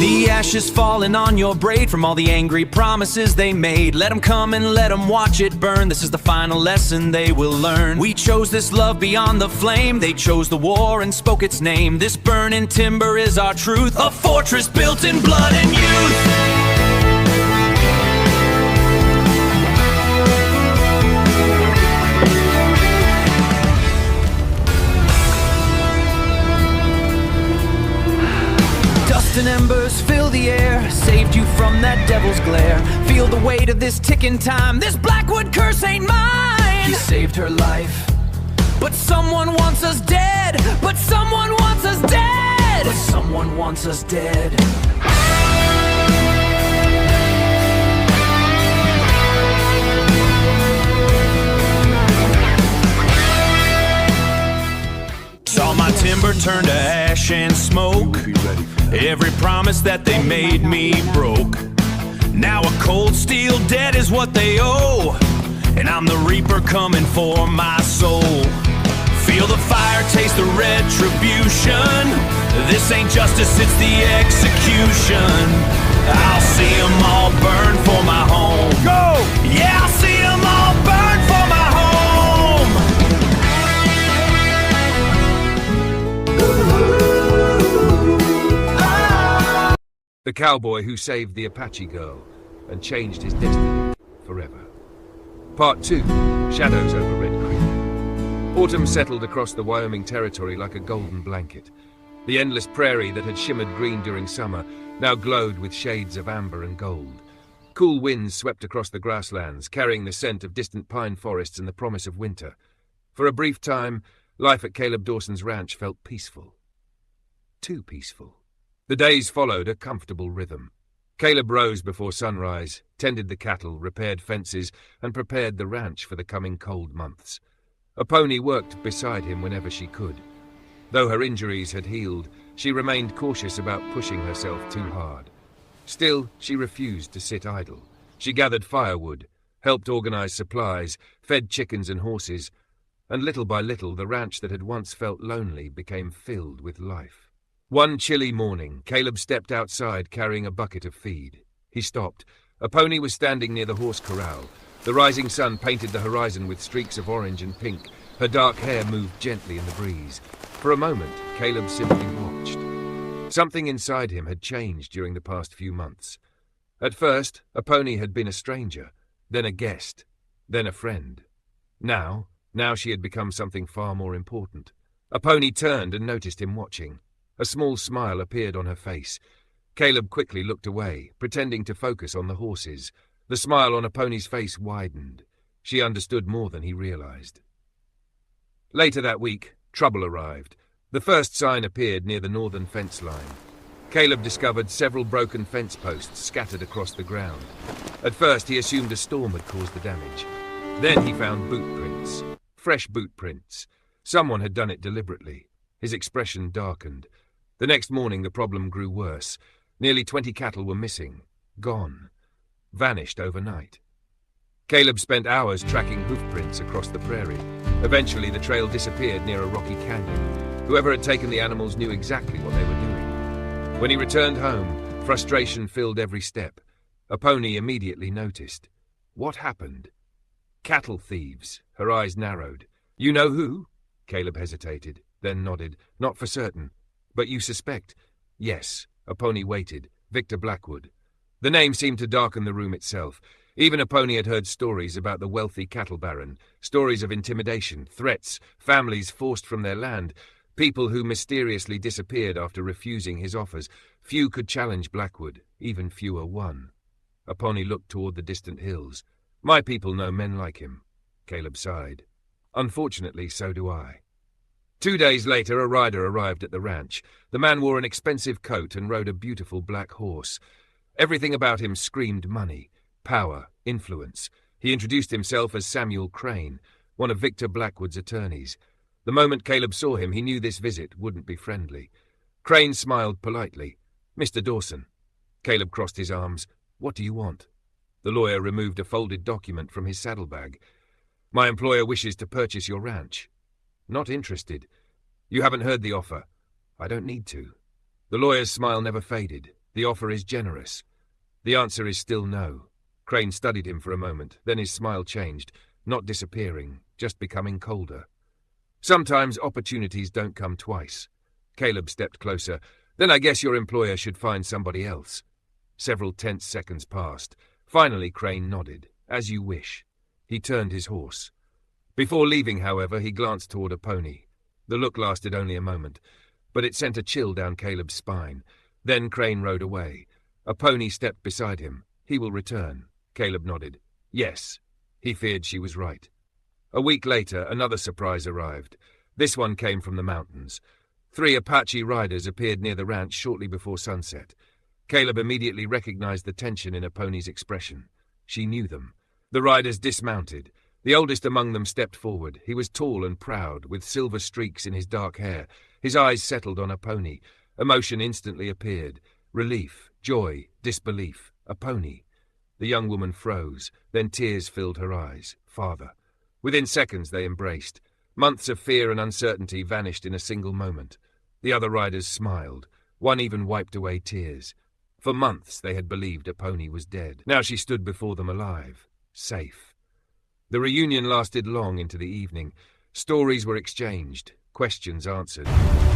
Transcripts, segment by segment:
The ashes falling on your braid from all the angry promises they made. Let them come and let them watch it burn. This is the final lesson they will learn. We chose this love beyond the flame. They chose the war and spoke its name. This burning timber is our truth, a fortress built in blood and youth. And embers fill the air, saved you from that devil's glare. Feel the weight of this ticking time. This Blackwood curse ain't mine. He saved her life, but someone wants us dead. But someone wants us dead. But someone wants us dead. Saw my timber turn to ash and smoke. Every promise that they made me broke. Now a cold steel debt is what they owe, and I'm the reaper coming for my soul. Feel the fire, taste the retribution. This ain't justice, it's the execution. I'll see them all burn for my home. Go! Yeah, I'll see them all burn for my home. The cowboy who saved the Apache girl and changed his destiny forever. Part 2, Shadows over Red Creek. Autumn settled across the Wyoming territory like a golden blanket. The endless prairie that had shimmered green during summer now glowed with shades of amber and gold. Cool winds swept across the grasslands, carrying the scent of distant pine forests and the promise of winter. For a brief time, life at Caleb Dawson's ranch felt peaceful. Too peaceful. The days followed a comfortable rhythm. Caleb rose before sunrise, tended the cattle, repaired fences, and prepared the ranch for the coming cold months. Aponi worked beside him whenever she could. Though her injuries had healed, she remained cautious about pushing herself too hard. Still, she refused to sit idle. She gathered firewood, helped organize supplies, fed chickens and horses, and little by little the ranch that had once felt lonely became filled with life. One chilly morning, Caleb stepped outside carrying a bucket of feed. He stopped. Aponi was standing near the horse corral. The rising sun painted the horizon with streaks of orange and pink. Her dark hair moved gently in the breeze. For a moment, Caleb simply watched. Something inside him had changed during the past few months. At first, Aponi had been a stranger, then a guest, then a friend. Now she had become something far more important. Aponi turned and noticed him watching. A small smile appeared on her face. Caleb quickly looked away, pretending to focus on the horses. The smile on Aponi's face widened. She understood more than he realized. Later that week, trouble arrived. The first sign appeared near the northern fence line. Caleb discovered several broken fence posts scattered across the ground. At first, he assumed a storm had caused the damage. Then he found boot prints. Fresh boot prints. Someone had done it deliberately. His expression darkened. The next morning the problem grew worse. Nearly 20 cattle were missing, gone, vanished overnight. Caleb spent hours tracking hoofprints across the prairie. Eventually the trail disappeared near a rocky canyon. Whoever had taken the animals knew exactly what they were doing. When he returned home, frustration filled every step. Aponi immediately noticed. What happened? Cattle thieves. Her eyes narrowed. You know who? Caleb hesitated, then nodded. Not for certain. But you suspect? Yes. Aponi waited. Victor Blackwood. The name seemed to darken the room itself. Even Aponi had heard stories about the wealthy cattle baron, stories of intimidation, threats, families forced from their land, people who mysteriously disappeared after refusing his offers. Few could challenge Blackwood, even fewer won. Aponi looked toward the distant hills. My people know men like him. Caleb sighed. Unfortunately, so do I. 2 days later, a rider arrived at the ranch. The man wore an expensive coat and rode a beautiful black horse. Everything about him screamed money, power, influence. He introduced himself as Samuel Crane, one of Victor Blackwood's attorneys. The moment Caleb saw him, he knew this visit wouldn't be friendly. Crane smiled politely. Mr. Dawson. Caleb crossed his arms. What do you want? The lawyer removed a folded document from his saddlebag. My employer wishes to purchase your ranch. Not interested. You haven't heard the offer. I don't need to. The lawyer's smile never faded. The offer is generous. The answer is still no. Crane studied him for a moment, then his smile changed, not disappearing, just becoming colder. Sometimes opportunities don't come twice. Caleb stepped closer. Then I guess your employer should find somebody else. Several tense seconds passed. Finally, Crane nodded. As you wish. He turned his horse. Before leaving, however, he glanced toward Aponi. The look lasted only a moment, but it sent a chill down Caleb's spine. Then Crane rode away. Aponi stepped beside him. He will return. Caleb nodded. Yes. He feared she was right. A week later, another surprise arrived. This one came from the mountains. 3 Apache riders appeared near the ranch shortly before sunset. Caleb immediately recognized the tension in Aponi's expression. She knew them. The riders dismounted. The oldest among them stepped forward. He was tall and proud, with silver streaks in his dark hair. His eyes settled on Aponi. Emotion instantly appeared. Relief, joy, disbelief. Aponi. The young woman froze. Then tears filled her eyes. Father. Within seconds they embraced. Months of fear and uncertainty vanished in a single moment. The other riders smiled. One even wiped away tears. For months they had believed Aponi was dead. Now she stood before them alive. Safe. The reunion lasted long into the evening. Stories were exchanged, questions answered,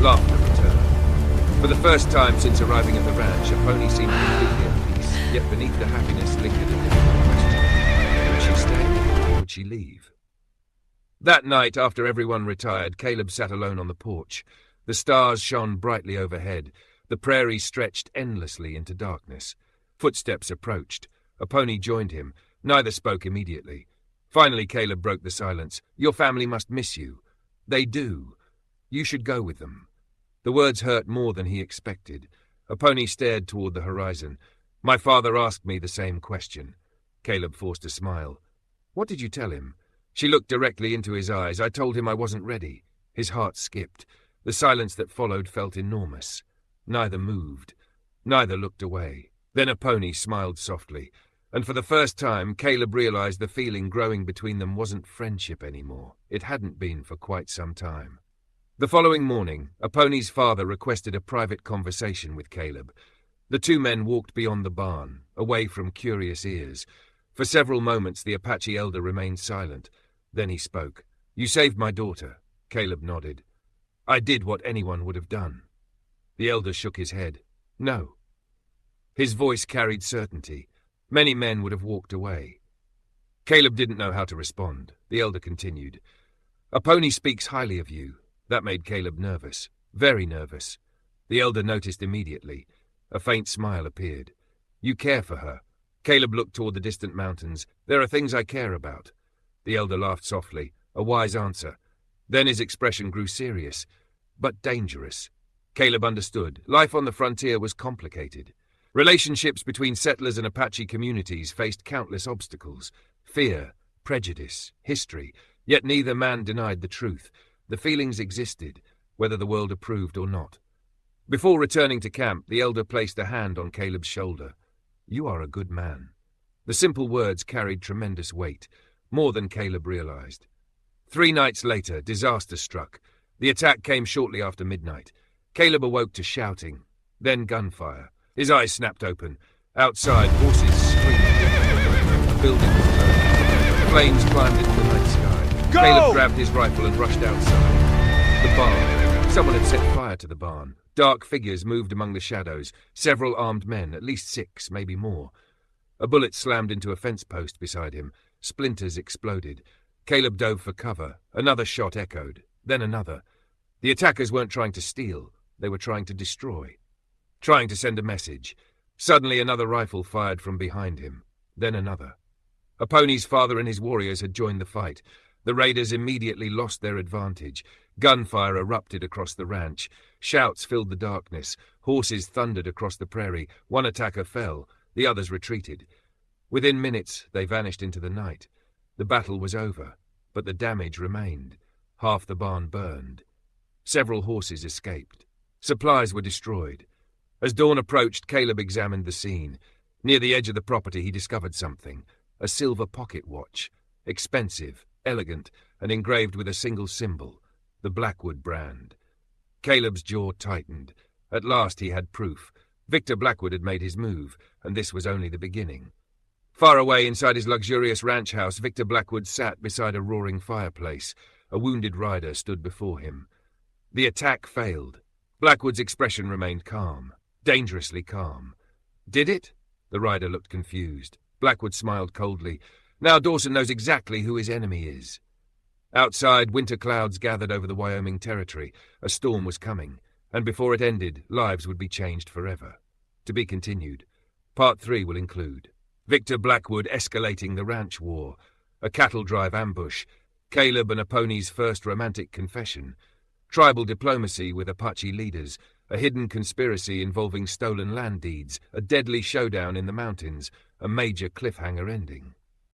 laughter returned. For the first time since arriving at the ranch, Aponi seemed completely at peace, yet beneath the happiness lingered a difficult question. Would she stay, or would she leave? That night, after everyone retired, Caleb sat alone on the porch. The stars shone brightly overhead. The prairie stretched endlessly into darkness. Footsteps approached. Aponi joined him. Neither spoke immediately. Finally, Caleb broke the silence. Your family must miss you. They do. You should go with them. The words hurt more than he expected. Aponi stared toward the horizon. My father asked me the same question. Caleb forced a smile. What did you tell him? She looked directly into his eyes. I told him I wasn't ready. His heart skipped. The silence that followed felt enormous. Neither moved. Neither looked away. Then Aponi smiled softly. And for the first time, Caleb realized the feeling growing between them wasn't friendship anymore. It hadn't been for quite some time. The following morning, Aponi's father requested a private conversation with Caleb. The two men walked beyond the barn, away from curious ears. For several moments, the Apache elder remained silent. Then he spoke. You saved my daughter. Caleb nodded. I did what anyone would have done. The elder shook his head. No. His voice carried certainty. Many men would have walked away. Caleb didn't know how to respond. The elder continued. Aponi speaks highly of you. That made Caleb nervous. Very nervous. The elder noticed immediately. A faint smile appeared. You care for her. Caleb looked toward the distant mountains. There are things I care about. The elder laughed softly. A wise answer. Then his expression grew serious, but dangerous. Caleb understood. Life on the frontier was complicated. Relationships between settlers and Apache communities faced countless obstacles. Fear, prejudice, history. Yet neither man denied the truth. The feelings existed, whether the world approved or not. Before returning to camp, the elder placed a hand on Caleb's shoulder. You are a good man. The simple words carried tremendous weight, more than Caleb realized. 3 nights later, disaster struck. The attack came shortly after midnight. Caleb awoke to shouting, then gunfire. His eyes snapped open. Outside, horses screamed. A building was burned. Flames climbed into the night sky. Go! Caleb grabbed his rifle and rushed outside. The barn. Someone had set fire to the barn. Dark figures moved among the shadows. Several armed men, at least 6, maybe more. A bullet slammed into a fence post beside him. Splinters exploded. Caleb dove for cover. Another shot echoed. Then another. The attackers weren't trying to steal. They were trying to destroy. Trying to send a message. Suddenly another rifle fired from behind him. Then another. Aponi's father and his warriors had joined the fight. The raiders immediately lost their advantage. Gunfire erupted across the ranch. Shouts filled the darkness. Horses thundered across the prairie. One attacker fell. The others retreated. Within minutes, they vanished into the night. The battle was over, but the damage remained. Half the barn burned. Several horses escaped. Supplies were destroyed. As dawn approached, Caleb examined the scene. Near the edge of the property, he discovered something. A silver pocket watch. Expensive, elegant, and engraved with a single symbol. The Blackwood brand. Caleb's jaw tightened. At last he had proof. Victor Blackwood had made his move, and this was only the beginning. Far away inside his luxurious ranch house, Victor Blackwood sat beside a roaring fireplace. A wounded rider stood before him. The attack failed. Blackwood's expression remained calm, dangerously calm. Did it? The rider looked confused. Blackwood smiled coldly. Now Dawson knows exactly who his enemy is. Outside, winter clouds gathered over the Wyoming territory. A storm was coming, and before it ended, lives would be changed forever. To be continued. Part 3 will include Victor Blackwood escalating the ranch war, a cattle drive ambush, Caleb and Aponi's first romantic confession, tribal diplomacy with Apache leaders, a hidden conspiracy involving stolen land deeds, a deadly showdown in the mountains, a major cliffhanger ending.